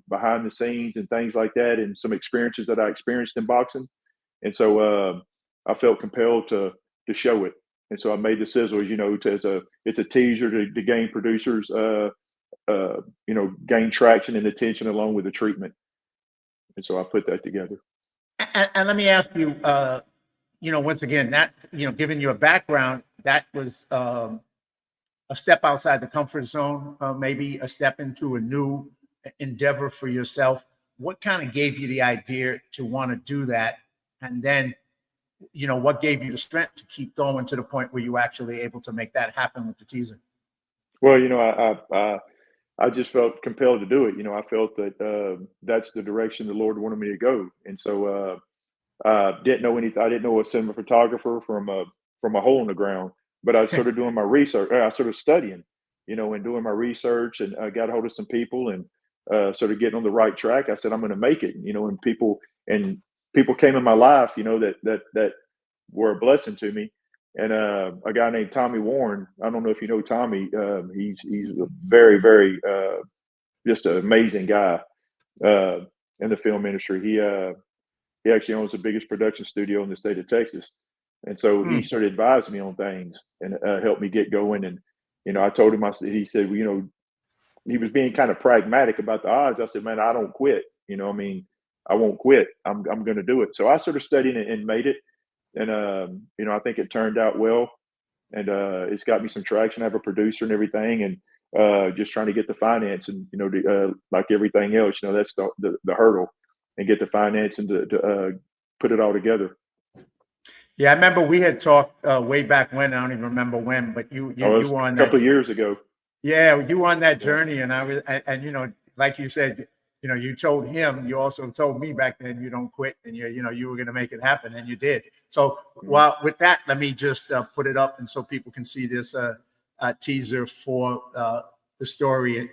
behind the scenes and things like that, and some experiences that I experienced in boxing. And so I felt compelled to show it. And so I made the sizzles, it's a teaser to gain producers, gain traction and attention along with the treatment. And so I put that together. And let me ask you, once again, that, given your background, that was a step outside the comfort zone, maybe a step into a new endeavor for yourself. What kind of gave you the idea to want to do that? And then, what gave you the strength to keep going to the point where you were actually able to make that happen with the teaser? Well, I just felt compelled to do it. I felt that that's the direction the Lord wanted me to go. And so didn't know anything. I didn't know a cinematographer from a hole in the ground, but I started doing my research. I started studying, and doing my research, and I got a hold of some people and started getting on the right track. I said, I'm going to make it, and people came in my life, that were a blessing to me. And a guy named Tommy Warren, I don't know if you know Tommy. He's a very, very just an amazing guy in the film industry. He actually owns the biggest production studio in the state of Texas. And so he started advising me on things and helped me get going. And, I told him, he said, well, he was being kind of pragmatic about the odds. I said, man, I don't quit. I won't quit. I'm going to do it. So I sort of studied and made it. And, I think it turned out well. And it's got me some traction. I have a producer and everything. And just trying to get the finance and, like everything else, that's the hurdle, and get the finance and to put it all together. Yeah, I remember we had talked way back when. I don't even remember when, but you were on a couple of years ago. Yeah, you were on that journey, and I was, and like you said, you told him, you also told me back then, you don't quit, and you were going to make it happen, and you did. So, well, with that, let me just put it up, and so people can see this teaser for the story.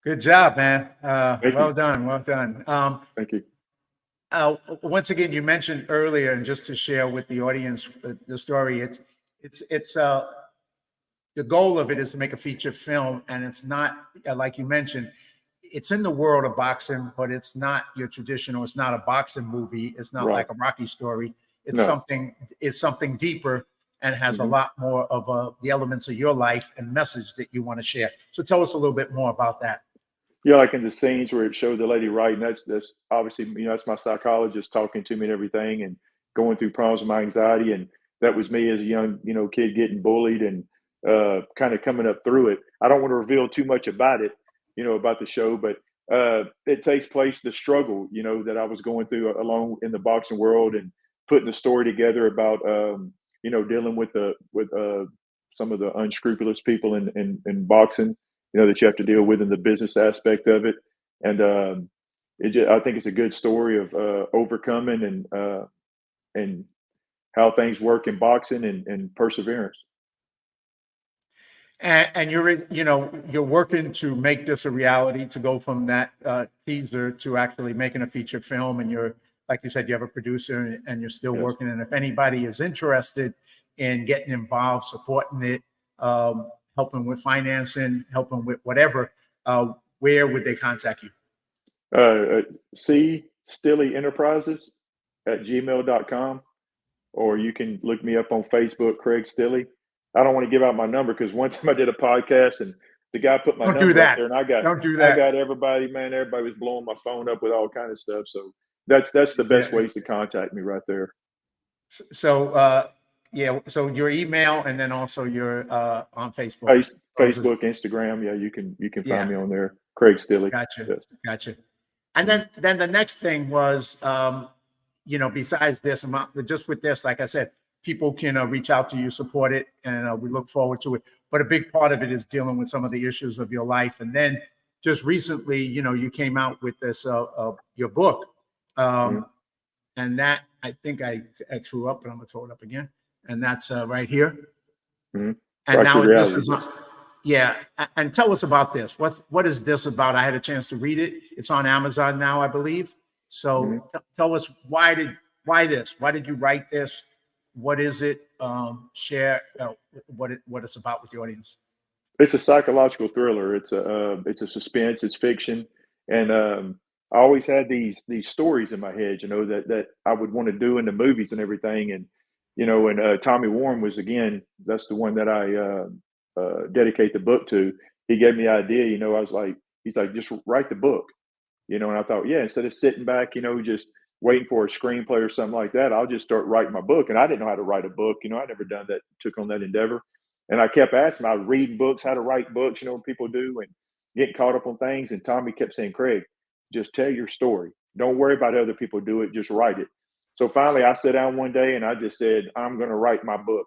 Good job, man. Well done. Well done. Thank you. Once again, you mentioned earlier, and just to share with the audience the story, it's the goal of it is to make a feature film, and it's not like you mentioned, it's in the world of boxing, but it's not your traditional. It's not a boxing movie. It's not like a Rocky story. It's something deeper, and has a lot more of the elements of your life and message that you want to share. So tell us a little bit more about that. Yeah, like in the scenes where it showed the lady writing, that's obviously, that's my psychologist talking to me and everything, and going through problems with my anxiety. And that was me as a young, kid getting bullied and kind of coming up through it. I don't want to reveal too much about it, about the show, but it takes place, the struggle, that I was going through along in the boxing world, and putting the story together about, dealing with some of the unscrupulous people in boxing. that you have to deal with in the business aspect of it. And I think it's a good story of overcoming and how things work in boxing and perseverance. And you're working to make this a reality, to go from that teaser to actually making a feature film. And you're, like you said, you have a producer and you're still Yes. working. And if anybody is interested in getting involved, supporting it, helping with financing, helping with whatever, where would they contact you? C Stilley Enterprises at gmail.com, or you can look me up on Facebook, Craig Stilley. I don't want to give out my number because one time I did a podcast and the guy put my Don't do number up that. there, and Don't do I that. got everybody, man. Everybody was blowing my phone up with all kind of stuff. So that's the best Yeah. ways to contact me right there. So yeah, so your email and then also your on Facebook. Facebook, Instagram, yeah, you can Yeah. find me on there, Craig Stilley. Gotcha. Yes. Gotcha. And then the next thing was, besides this, just with this, like I said, people can reach out to you, support it, and we look forward to it. But a big part of it is dealing with some of the issues of your life. And then just recently, you came out with this your book, and that I think I threw up, but I'm gonna throw it up again. And that's right here. Mm-hmm. And now this reality. is yeah. And tell us about this. What is this about? I had a chance to read it. It's on Amazon now, I believe. So tell us why this? Why did you write this? What is it? Share what it's about with the audience. It's a psychological thriller. It's a suspense. It's fiction, and I always had these stories in my head, that I would want to do in the movies and everything. And Tommy Warren was, again, that's the one that I dedicate the book to. He gave me the idea. I was like, he's like, just write the book. And I thought, yeah, instead of sitting back, just waiting for a screenplay or something like that, I'll just start writing my book. And I didn't know how to write a book. I'd never done that, took on that endeavor. And I kept asking, I was reading books, how to write books, people do, and getting caught up on things. And Tommy kept saying, Craig, just tell your story. Don't worry about how other people do it. Just write it. So finally I sat down one day and I just said, I'm going to write my book.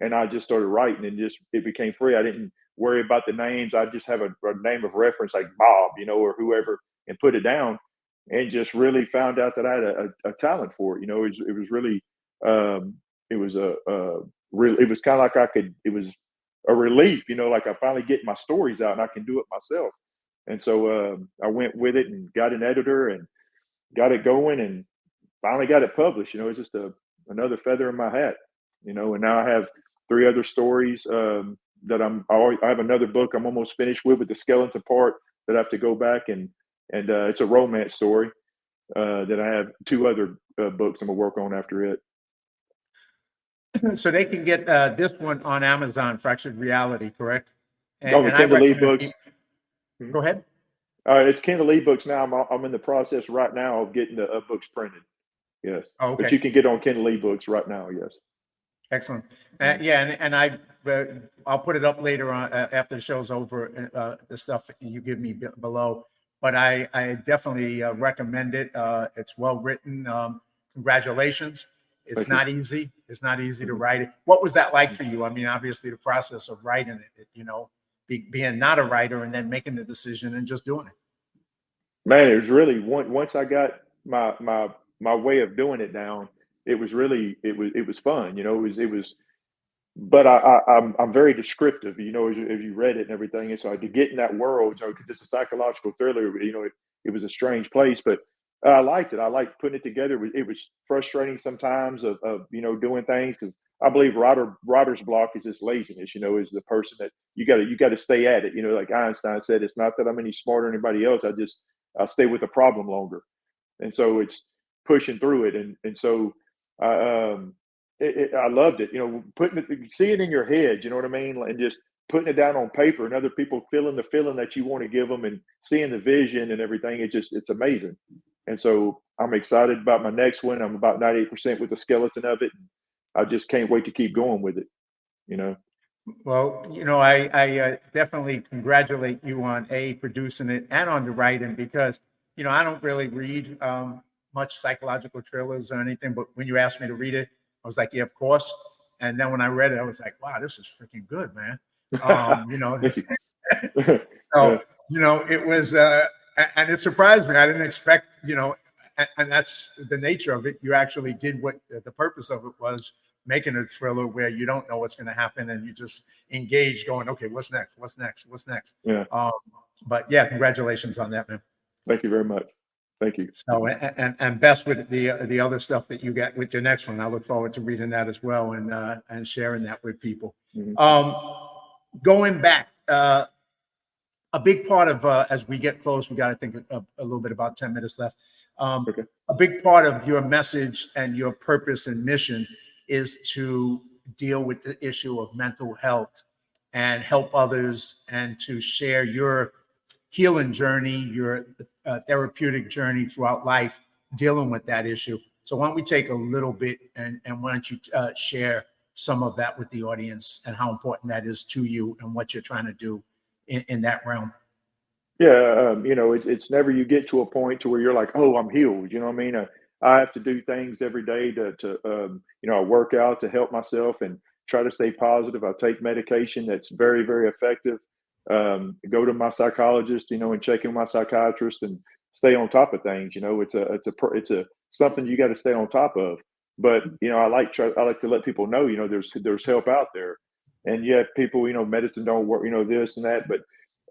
And I just started writing, and it became free. I didn't worry about the names. I just have a name of reference like Bob, or whoever, and put it down, and just really found out that I had a talent for it. It was really, it was it was kind of like it was a relief, like I finally get my stories out and I can do it myself. And so I went with it and got an editor and got it going and finally got it published. It's just another feather in my hat, and now I have 3 other stories that I have another book I'm almost finished with the skeleton part that I have to go back and it's a romance story that I have 2 other books I'm gonna work on after it. So they can get this one on Amazon, Fractured Reality, correct? The Kindle ebooks. Go ahead. It's Kindle ebooks now. I'm in the process right now of getting the books printed. Yes. Oh, okay. But you can get on Kindle ebooks right now. Yes. Excellent. Yeah, and I'll put it up later on after the show's over. The stuff you give me below, but I definitely recommend it. It's well written. Congratulations. It's not easy. It's not easy to write it. What was that like for you? I mean, obviously the process of writing it, being not a writer and then making the decision and just doing it. Man, it was really once I got my way of doing it down, it was really it was fun. It was. But I'm very descriptive, as you read it and everything. And so to get in that world, because it's a psychological thriller, it was a strange place, but I liked it. I liked putting it together. It was frustrating sometimes of doing things, because I believe writer's block is just laziness. Is the person that you got to stay at it. Like Einstein said, it's not that I'm any smarter than anybody else. I stay with the problem longer, and so it's pushing through it. And so I loved it. Putting it, see it in your head. You know what I mean? And just putting it down on paper, and other people feeling the feeling that you want to give them, and seeing the vision and everything. It's amazing. And so I'm excited about my next one. I'm about 98% with the skeleton of it. I just can't wait to keep going with it. Well, I definitely congratulate you on producing it and on the writing, because, I don't really read much psychological thrillers or anything, but when you asked me to read it, I was like, yeah, of course. And then when I read it, I was like, wow, this is freaking good, man. Thank you. Oh, it was, and it surprised me. I didn't expect, and that's the nature of it. You actually did what the purpose of it was, making a thriller where you don't know what's going to happen and you just engage going, okay, what's next? What's next? What's next? Yeah. But yeah, congratulations on that, man. Thank you very much. Thank you. So, and best with the other stuff that you get with your next one. I look forward to reading that as well and sharing that with people. Going back, a big part of as we get close, we got to think a little bit about 10 minutes left. Okay. A big part of your message and your purpose and mission is to deal with the issue of mental health and help others and to share your healing journey, your therapeutic journey throughout life, dealing with that issue. So why don't we take a little bit and why don't you share some of that with the audience and how important that is to you and what you're trying to do in that realm? Yeah, it's never you get to a point to where you're like, oh, I'm healed. You know what I mean? I have to do things every day I work out to help myself and try to stay positive. I take medication that's very, very effective. Go to my psychologist, and check in with my psychiatrist and stay on top of things. It's a something you got to stay on top of. But I like to let people know, there's help out there. And yet people, medicine don't work, this and that. But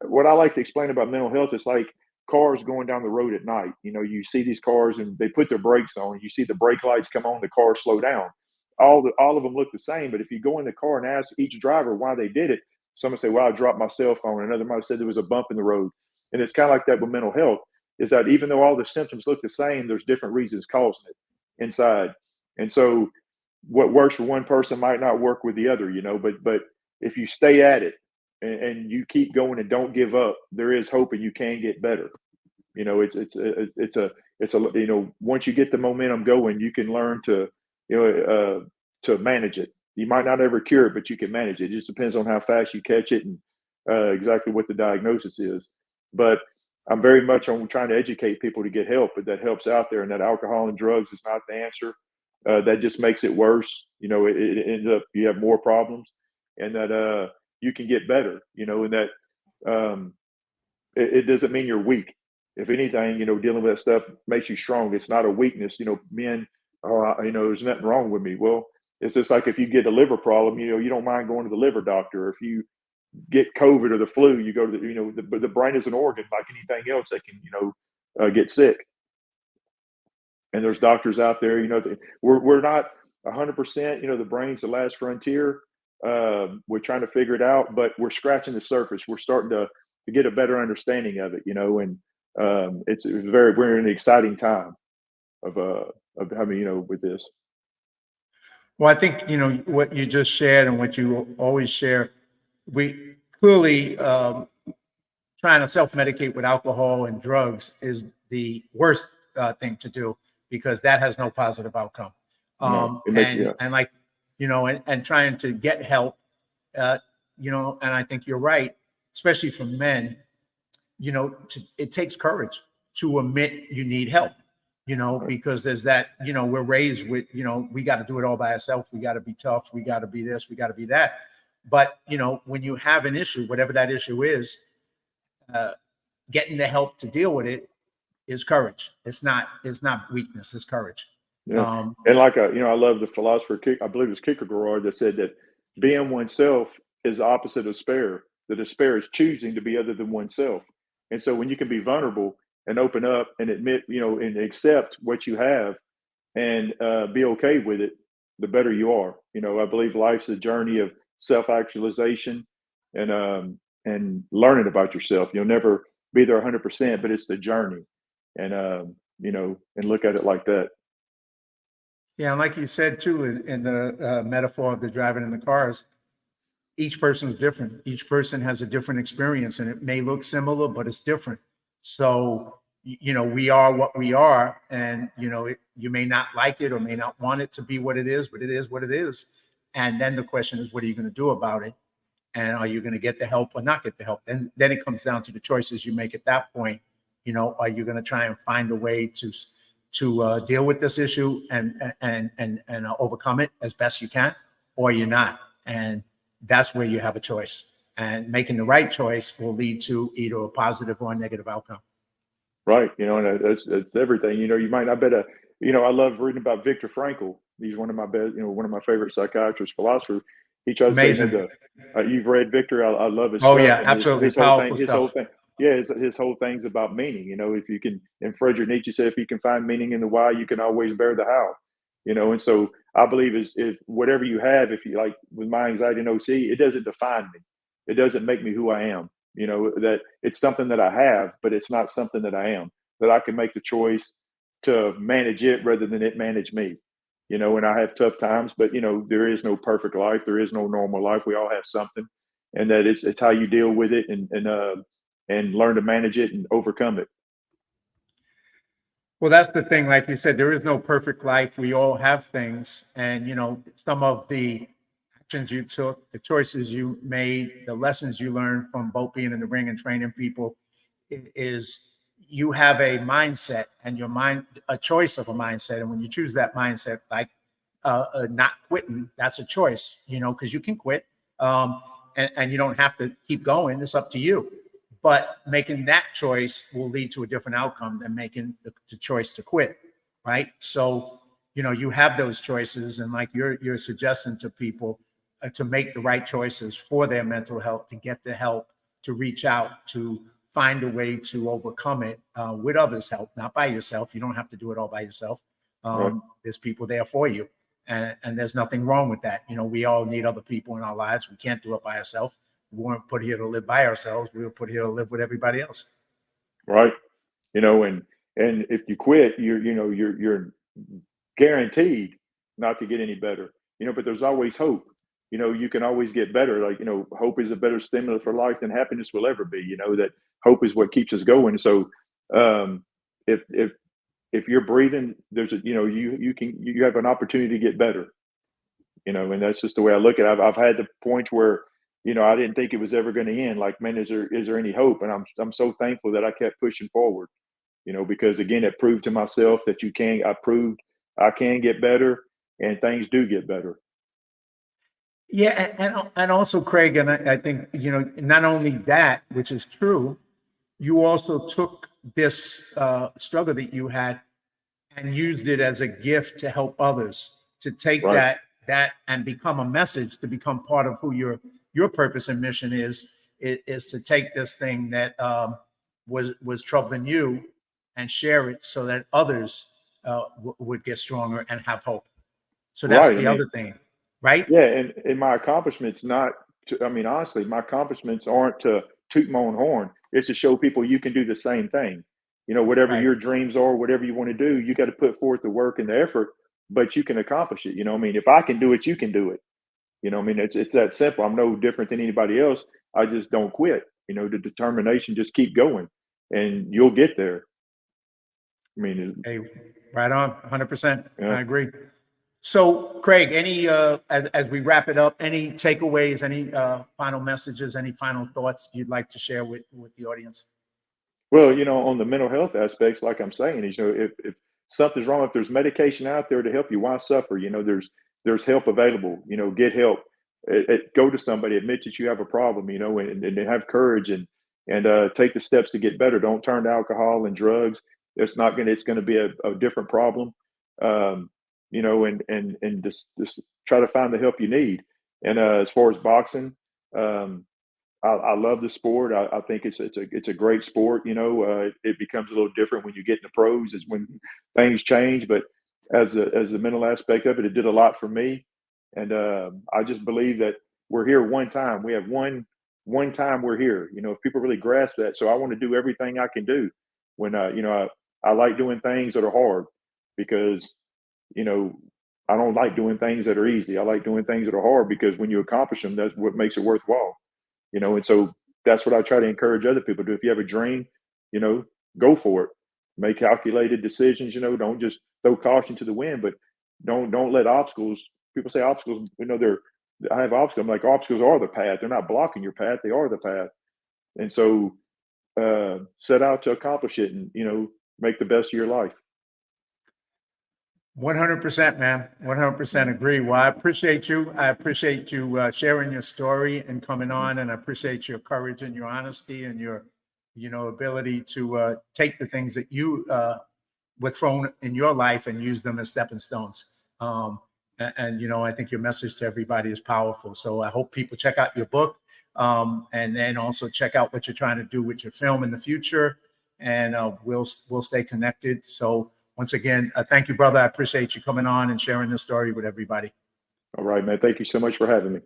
what I like to explain about mental health is like cars going down the road at night. You see these cars and they put their brakes on. You see the brake lights come on, the car slow down. All of them look the same. But if you go in the car and ask each driver why they did it, someone say, "Well, I dropped my cell phone." Another might have said there was a bump in the road. And it's kind of like that with mental health. Is that even though all the symptoms look the same, there's different reasons causing it inside. And so, what works for one person might not work with the other. But if you stay at it and you keep going and don't give up, there is hope and you can get better. Once you get the momentum going, you can learn to manage it. You might not ever cure it, but you can manage it. It just depends on how fast you catch it and exactly what the diagnosis is. But I'm very much on trying to educate people to get help, but that help's out there, and that alcohol and drugs is not the answer. That just makes it worse. It ends up you have more problems, and that you can get better. And that it doesn't mean you're weak. If anything, dealing with that stuff makes you strong. It's not a weakness. Men, there's nothing wrong with me. Well, it's just like if you get a liver problem, you don't mind going to the liver doctor. If you get COVID or the flu, you go to the brain is an organ like anything else that can, get sick. And there's doctors out there, we're not 100%, the brain's the last frontier. We're trying to figure it out, but we're scratching the surface. We're starting to get a better understanding of it, and we're in an exciting time of with this. Well, I think, what you just shared and what you always share, we clearly trying to self-medicate with alcohol and drugs is the worst thing to do because that has no positive outcome. And like, and trying to get help, and I think you're right, especially for men, it takes courage to admit you need help. Because there's that, we're raised with, we got to do it all by ourselves. We got to be tough. We got to be this, we got to be that. But, when you have an issue, whatever that issue is, getting the help to deal with it is courage. It's not weakness, it's courage. Yeah. And like, I love the philosopher, I believe it was Kierkegaard that said that being oneself is the opposite of despair. The despair is choosing to be other than oneself. And so when you can be vulnerable and open up and admit, and accept what you have and be okay with it, the better you are. I believe life's a journey of self-actualization and learning about yourself. You'll never be there 100%, but it's the journey. And, and look at it like that. Yeah. And like you said, too, in the metaphor of the driving in the cars, each person's different. Each person has a different experience and it may look similar, but it's different. So, we are what we are, and, you may not like it or may not want it to be what it is, but it is what it is. And then the question is, what are you going to do about it? And are you going to get the help or not get the help? And then it comes down to the choices you make at that point. Are you going to try and find a way to deal with this issue and overcome it as best you can, or you're not? And that's where you have a choice. and making the right choice will lead to either a positive or a negative outcome. Right. And that's everything. You might not bet I love reading about Viktor Frankl. He's one of my best, one of my favorite psychiatrists, philosophers. He tries to say, Amazing. you've read Victor. I love his Oh stuff. yeah, And absolutely his whole powerful thing, stuff. yeah, his whole thing's about meaning. If you can, and Friedrich Nietzsche said, if you can find meaning in the why, you can always bear the how. And so I believe is if whatever you have, if you like with my anxiety and OC, it doesn't define me. It doesn't make me who I am. That it's something that I have, but it's not something that I am. That I can make the choice to manage it rather than it manage me. And I have tough times, but there is no perfect life. There is no normal life. We all have something, and that it's how you deal with it and learn to manage it and overcome it. Well, that's the thing. Like you said, there is no perfect life. We all have things. And, some of the actions you took, the choices you made, the lessons you learned from both being in the ring and training people is you have a mindset and your mind, a choice of a mindset. And when you choose that mindset, like not quitting, that's a choice, because you can quit and you don't have to keep going. It's up to you. But making that choice will lead to a different outcome than making the choice to quit, right? So, you have those choices, and like you're suggesting to people to make the right choices for their mental health, to get the help, to reach out, to find a way to overcome it with others' help, not by yourself. You don't have to do it all by yourself. Right. There's people there for you, and there's nothing wrong with that. We all need other people in our lives. We can't do it by ourselves. We weren't put here to live by ourselves. We were put here to live with everybody else. Right. And if you quit, you're guaranteed not to get any better. But there's always hope. You can always get better. Like, hope is a better stimulus for life than happiness will ever be. That hope is what keeps us going. So um if you're breathing, there's you have an opportunity to get better. And that's just the way I look at it. I've had the point where, I didn't think it was ever going to end. Like, man, is there any hope? And I'm so thankful that I kept pushing forward, because again, it proved to myself that I proved I can get better and things do get better. Yeah, and also, Craig, and I think not only that, which is true, you also took this struggle that you had and used it as a gift to help others, to take Right. that and become a message, to become part of who your purpose and mission is to take this thing that was troubling you and share it so that others would get stronger and have hope. So that's Right. I the mean, other thing, right? yeah. And my accomplishments, honestly, my accomplishments aren't to toot my own horn. It's to show people you can do the same thing. Whatever Right. your dreams are, whatever you want to do, you got to put forth the work and the effort, but you can accomplish it. If I can do it, you can do it. It's that simple. I'm no different than anybody else. I just don't quit. The determination, just keep going, and you'll get there. Hey, right on, 100%. Yeah. I agree. So, Craig, any as we wrap it up, any takeaways, any final messages, any final thoughts you'd like to share with the audience? Well, on the mental health aspects, like I'm saying, is if something's wrong, if there's medication out there to help you, why suffer? There's help available. Get help. Go to somebody, admit that you have a problem. And have courage and take the steps to get better. Don't turn to alcohol and drugs. It's going to be a different problem. And just try to find the help you need. And as far as boxing, um, I love the sport. I think it's a great sport. It becomes a little different when you get in the pros, is when things change. But as a mental aspect of it, it did a lot for me, and I just believe that we're here one time. We have one time we're here. If people really grasp that, so I want to do everything I can do. When I like doing things that are hard, because you know I don't like doing things that are easy. I like doing things that are hard, because when you accomplish them, that's what makes it worthwhile. And so that's what I try to encourage other people to do. If you have a dream, you know, go for it. Make calculated decisions. Don't just throw caution to the wind, but don't let obstacles. People say obstacles. I have obstacles. I'm like, obstacles are the path. They're not blocking your path. They are the path. And so set out to accomplish it, and make the best of your life. 100%, man. 100% agree. Well, I appreciate you. I appreciate you sharing your story and coming on, and I appreciate your courage and your honesty and your, ability to take the things that you were thrown in your life and use them as stepping stones. I think your message to everybody is powerful. So I hope people check out your book, and then also check out what you're trying to do with your film in the future. And we'll stay connected. So once again, thank you, brother. I appreciate you coming on and sharing this story with everybody. All right, man. Thank you so much for having me.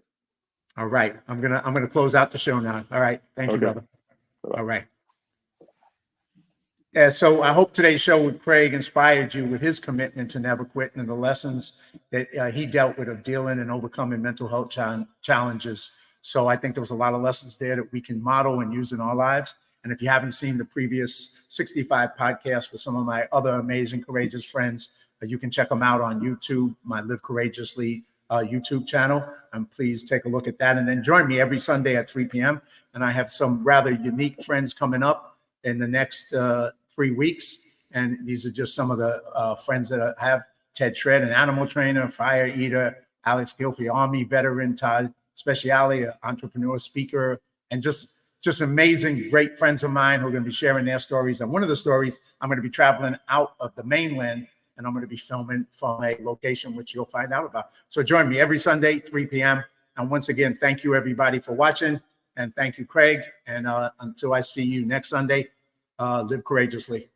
All right. I'm gonna close out the show now. All right. Thank you, brother. Bye-bye. All right. Yeah, so I hope today's show with Craig inspired you with his commitment to never quit and the lessons that he dealt with of dealing and overcoming mental health challenges. So I think there was a lot of lessons there that we can model and use in our lives. And if you haven't seen the previous 65 podcasts with some of my other amazing, courageous friends, you can check them out on YouTube, my Live Courageously YouTube channel. And please take a look at that. And then join me every Sunday at 3 p.m. And I have some rather unique friends coming up in the next 3 weeks. And these are just some of the friends that I have: Ted Shred, an animal trainer; Fire Eater; Alex Gilfie, Army veteran; Todd Speciale, an entrepreneur, speaker, and just amazing, great friends of mine who are going to be sharing their stories. And one of the stories, I'm going to be traveling out of the mainland, and I'm going to be filming from a location which you'll find out about. So join me every Sunday, 3 p.m. And once again, thank you everybody for watching. And thank you, Craig. And until I see you next Sunday, live courageously.